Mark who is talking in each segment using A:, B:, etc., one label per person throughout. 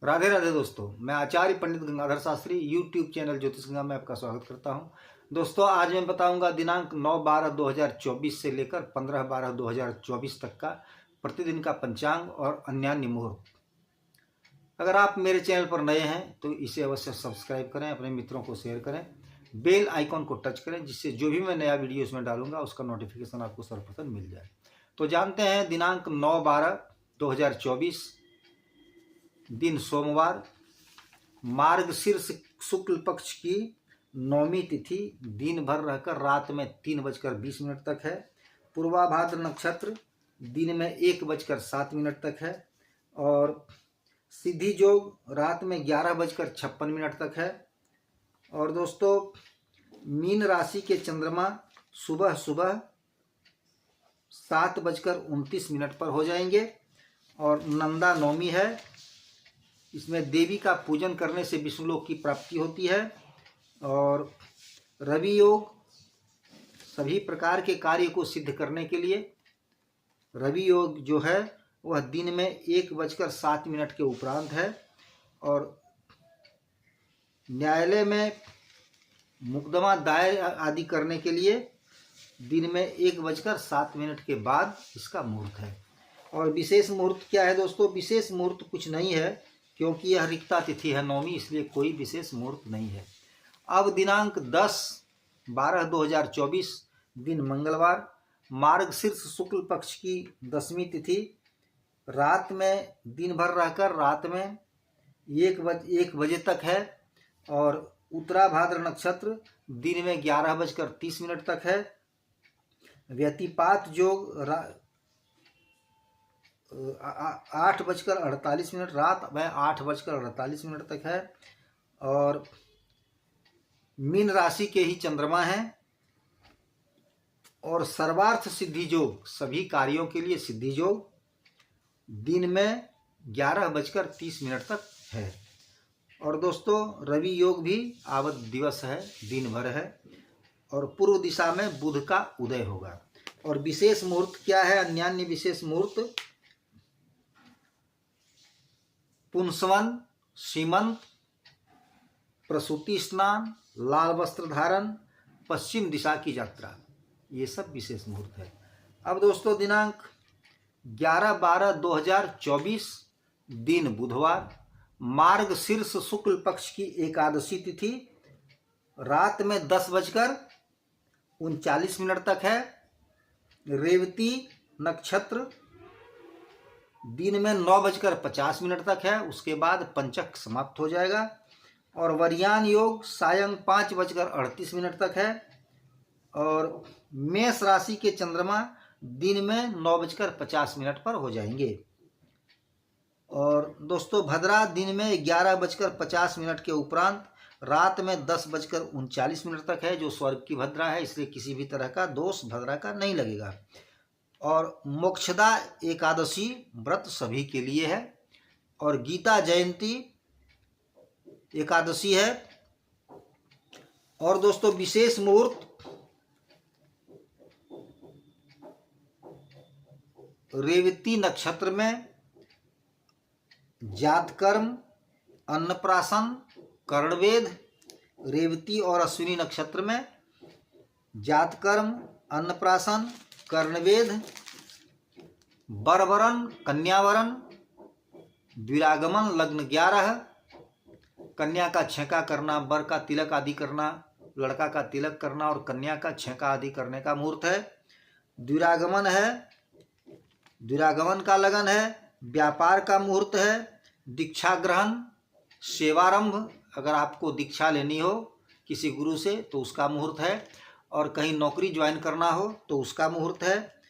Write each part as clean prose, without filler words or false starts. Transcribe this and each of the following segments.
A: राधे राधे दोस्तों, मैं आचार्य पंडित Gangadhar Shastri YouTube channel ज्योतिष गंगा में आपका स्वागत करता हूं। दोस्तों, आज मैं बताऊंगा दिनांक 9/12/2024 से लेकर 15/12/2024 तक का प्रतिदिन का पंचांग और अन्यान्य मुहूर्त। अगर आप मेरे चैनल पर नए हैं तो इसे अवश्य सब्सक्राइब करें, अपने मित्रों को शेयर करें, बेल आइकॉन को टच करें, जिससे जो भी मैं नया वीडियो इसमें डालूंगा उसका नोटिफिकेशन आपको सर्वप्रथम मिल जाए। तो जानते हैं, दिनांक 9/12/2024 दिन सोमवार, मार्गशीर्ष शुक्ल पक्ष की नौमी तिथि, दिन भर रहकर रात में 3:20 तक है। पूर्वाभाद्र नक्षत्र दिन में 1:07 तक है और सिद्धि योग रात में 11:56 तक है। और दोस्तों, मीन राशि के चंद्रमा सुबह सुबह 7:29 पर हो जाएंगे और नंदा नौमी है। इसमें देवी का पूजन करने से विष्णुलोक की प्राप्ति होती है। और रवि योग सभी प्रकार के कार्य को सिद्ध करने के लिए रवि योग जो है वह दिन में 1:07 के उपरांत है। और न्यायालय में मुकदमा दायर आदि करने के लिए दिन में 1:07 के बाद इसका मुहूर्त है। और विशेष मुहूर्त क्या है दोस्तों? विशेष मुहूर्त कुछ नहीं है, क्योंकि यह रिक्ता तिथि है नौमी, इसलिए कोई विशेष मुहूर्त नहीं है। अब दिनांक 10/12/2024 दिन मंगलवार, मार्गशीर्ष शुक्ल पक्ष की 10वीं तिथि, रात में दिन भर रहकर रात में 1 बजे तक है। और उत्तराभाद्र नक्षत्र दिन में 11:30 तक है। व्यतिपात योग 8:48, रात में 8:48 तक है। और मीन राशि के ही चंद्रमा हैं। और सर्वार्थ सिद्धि योग, सभी कार्यों के लिए सिद्धि योग दिन में 11:30 तक है। और दोस्तों, रवि योग भी आवत दिवस है, दिन भर है। और पूर्व दिशा में बुध का उदय होगा। और विशेष मुहूर्त क्या है? अन्यान्य विशेष मुहूर्त पुंसवन, सीमंत, प्रसूति स्नान, लाल वस्त्र धारण, पश्चिम दिशा की यात्रा, ये सब विशेष मुहूर्त है। अब दोस्तों, दिनांक 11/12/2024 दिन बुधवार, मार्गशीर्ष शुक्ल पक्ष की एकादशी तिथि, रात में 10:39 तक है। रेवती नक्षत्र दिन में 9:50 तक है, उसके बाद पंचक समाप्त हो जाएगा। और वरियान योग सायं 5:38 तक है। और मेष राशि के चंद्रमा दिन में 9:50 पर हो जाएंगे। और दोस्तों, भद्रा दिन में 11:50 के उपरांत रात में 10:39 तक है, जो स्वर्ग की भद्रा है, इसलिए किसी भी तरह का दोष भद्रा का नहीं लगेगा। और मोक्षदा एकादशी व्रत सभी के लिए है। और गीता जयंती एकादशी है। और दोस्तों, विशेष मुहूर्त रेवती नक्षत्र में जातकर्म, अन्नप्राशन, कर्णवेद। रेवती और अश्विनी नक्षत्र में जातकर्म, अन्नप्राशन, कर्णवेद, बरवरण, कन्यावरण, द्विरागमन, लग्न 11, कन्या का छेका करना, बर का तिलक आदि करना, लड़का का तिलक करना और कन्या का छेका आदि करने का मुहूर्त है। द्विरागमन है, द्विरागमन का लगन है। व्यापार का मुहूर्त है। दीक्षा ग्रहण, सेवारंभ, अगर आपको दीक्षा लेनी हो किसी गुरु से तो उसका मुहूर्त है। और कहीं नौकरी ज्वाइन करना हो तो उसका मुहूर्त है।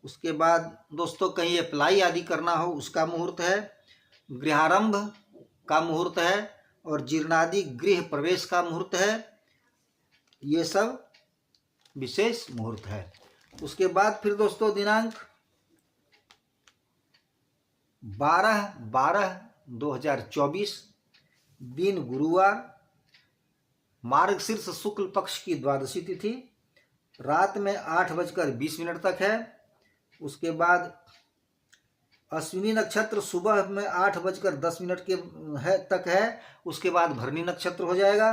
A: उसके बाद दोस्तों, कहीं अप्लाई आदि करना हो उसका मुहूर्त है। गृहारंभ का मुहूर्त है। और जीर्णादि गृह प्रवेश का मुहूर्त है। ये सब विशेष मुहूर्त है। उसके बाद फिर दोस्तों, दिनांक 12/12/2024 दिन गुरुवार, मार्गशीर्ष शुक्ल पक्ष की द्वादशी तिथि, रात में 8:20 तक है। उसके बाद अश्विनी नक्षत्र सुबह में 8:10 के तक है, उसके बाद भरनी नक्षत्र हो जाएगा।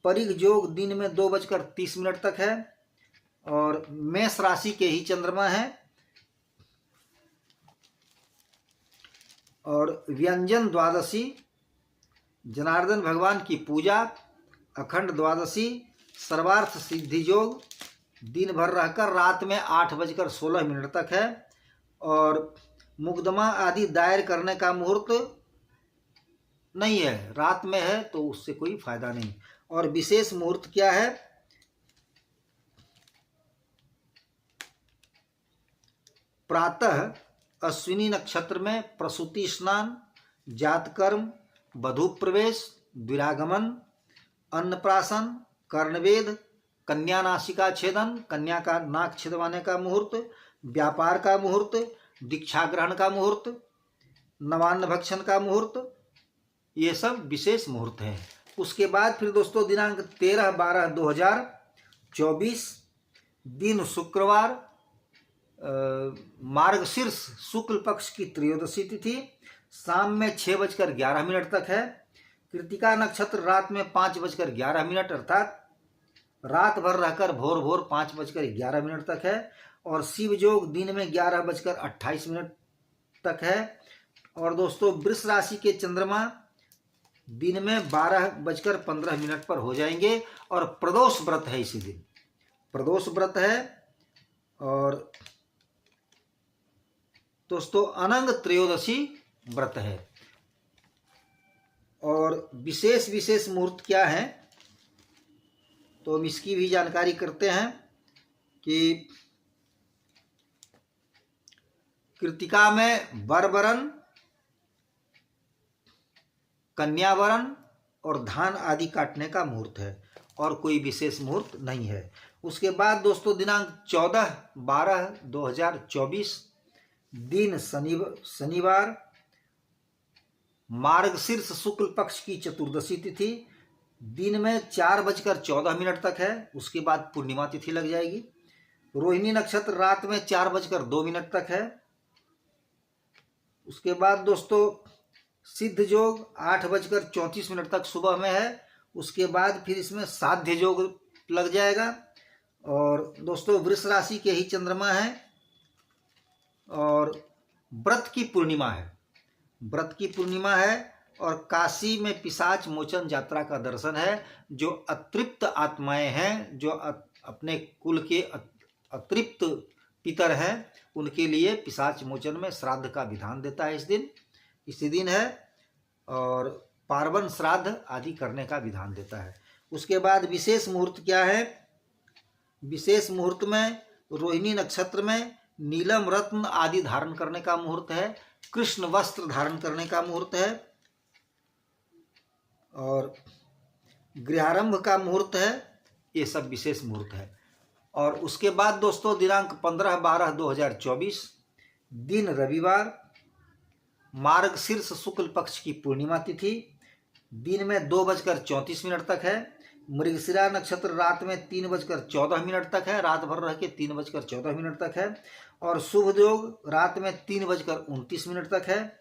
A: परिग जोग दिन में 2:30 तक है और मेष राशि के ही चंद्रमा है। और व्यंजन द्वादशी, जनार्दन भगवान की पूजा, अखंड द्वादशी, सर्वार्थ सिद्धि योग दिन भर रहकर रात में 8:16 तक है। और मुकदमा आदि दायर करने का मुहूर्त नहीं है, रात में है तो उससे कोई फायदा नहीं। और विशेष मुहूर्त क्या है? प्रातः अश्विनी नक्षत्र में प्रसूति स्नान, जातकर्म, वधू प्रवेश, विरागमन, अन्नप्राशन, कर्णवेद, कन्या नासिका छेदन, कन्या का नाक छिदवाने का मुहूर्त, व्यापार का मुहूर्त, दीक्षा ग्रहण का मुहूर्त, नवान्न भक्षण का मुहूर्त, ये सब विशेष मुहूर्त हैं। उसके बाद फिर दोस्तों दिनांक 13/12/2024 दिन शुक्रवार, मार्गशीर्ष शुक्ल पक्ष की त्रयोदशी तिथि शाम में 6:11 तक है। कृतिका नक्षत्र रात में 5:11 अर्थात रात भर रहकर भोर भोर 5:11 तक है। और शिव योग दिन में 11:28 तक है। और दोस्तों वृष राशि के चंद्रमा दिन में 12:15 पर हो जाएंगे। और प्रदोष व्रत है, इसी दिन प्रदोष व्रत है। और दोस्तों अनंग त्रयोदशी व्रत है। और विशेष मुहूर्त क्या है तो हम इसकी भी जानकारी करते हैं कि कृतिका में वरवरन, कन्यावरन और धान आदि काटने का मुहूर्त है और कोई विशेष मुहूर्त नहीं है। उसके बाद दोस्तों दिनांक 14/12/2024 दिन शनिवार, मार्गशीर्ष शुक्ल पक्ष की चतुर्दशी तिथि दिन में 4:14 तक है। उसके बाद पूर्णिमा तिथि लग जाएगी। रोहिणी नक्षत्र रात में 4:02 तक है। उसके बाद दोस्तों सिद्ध योग 8:34 तक सुबह में है। उसके बाद फिर इसमें साध्य योग लग जाएगा। और दोस्तों वृष राशि के ही चंद्रमा है और व्रत की पूर्णिमा है, व्रत की पूर्णिमा है। और काशी में पिशाच मोचन यात्रा का दर्शन है। जो अतृप्त आत्माएं हैं, जो अपने कुल के अतृप्त पितर हैं, उनके लिए पिशाच मोचन में श्राद्ध का विधान देता है इसी दिन है। और पार्वन श्राद्ध आदि करने का विधान देता है। उसके बाद विशेष मुहूर्त क्या है? विशेष मुहूर्त में रोहिणी नक्षत्र में नीलम रत्न आदि धारण करने का मुहूर्त है। कृष्ण वस्त्र धारण करने का मुहूर्त है और गृहारंभ का मुहूर्त है। ये सब विशेष मुहूर्त है। और उसके बाद दोस्तों दिनांक 15/12/2024 दिन रविवार, मार्गशीर्ष शुक्ल पक्ष की पूर्णिमा तिथि दिन में 2:34 तक है। मृगशिरा नक्षत्र रात में 3:14 तक है, रात भर रह के 3:14 तक है। और शुभ योग रात में 3:29 तक है।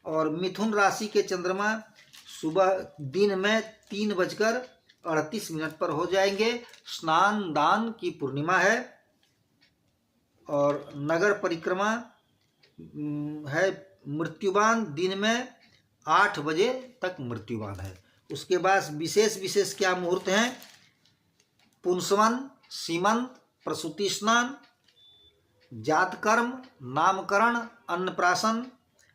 A: और मिथुन राशि के चंद्रमा सुबह दिन में 3:38 पर हो जाएंगे। स्नान दान की पूर्णिमा है और नगर परिक्रमा है। मृत्युवान दिन में 8 बजे तक मृत्युवान है। उसके बाद विशेष क्या मुहूर्त हैं? पुंसवन, सीमंत, प्रसूति स्नान, जातकर्म, नामकरण, अन्नप्राशन,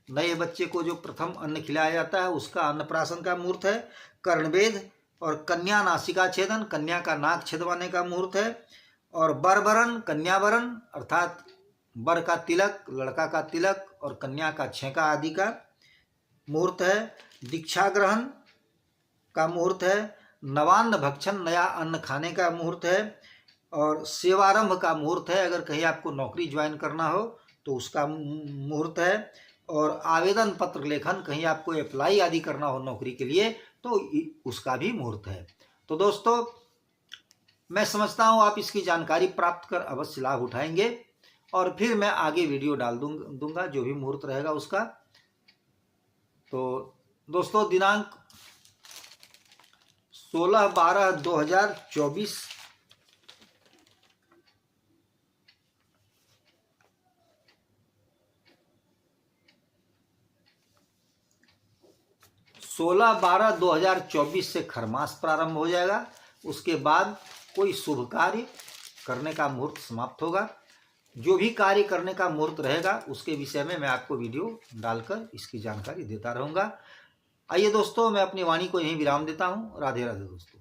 A: नए बच्चे को जो प्रथम अन्न खिलाया जाता है उसका अन्नप्राशन का मुहूर्त है। कर्णवेद और कन्या नासिका छेदन, कन्या का नाक छेदवाने का मुहूर्त है। और बरवरन, कन्यावरन अर्थात बर का तिलक, लड़का का तिलक और कन्या का छेका आदि का मुहूर्त है। दीक्षा ग्रहण का मुहूर्त है। नवान्न भक्षण, नया अन्न खाने का मुहूर्त है। और सेवारंभ का मुहूर्त है, अगर कहीं आपको नौकरी ज्वाइन करना हो तो उसका मुहूर्त है। और आवेदन पत्र लेखन, कहीं आपको अप्लाई आदि करना हो नौकरी के लिए तो उसका भी मुहूर्त है। तो दोस्तों मैं समझता हूँ आप इसकी जानकारी प्राप्त कर अवश्य लाभ उठाएंगे। और फिर मैं आगे वीडियो डाल दूंगा जो भी मुहूर्त रहेगा उसका। तो दोस्तों दिनांक 16/12/2024 16/12/2024 से खरमास प्रारंभ हो जाएगा। उसके बाद कोई शुभ कार्य करने का मुहूर्त समाप्त होगा। जो भी कार्य करने का मुहूर्त रहेगा उसके विषय में मैं आपको वीडियो डालकर इसकी जानकारी देता रहूँगा। आइए दोस्तों, मैं अपनी वाणी को यहीं विराम देता हूँ। राधे राधे दोस्तों।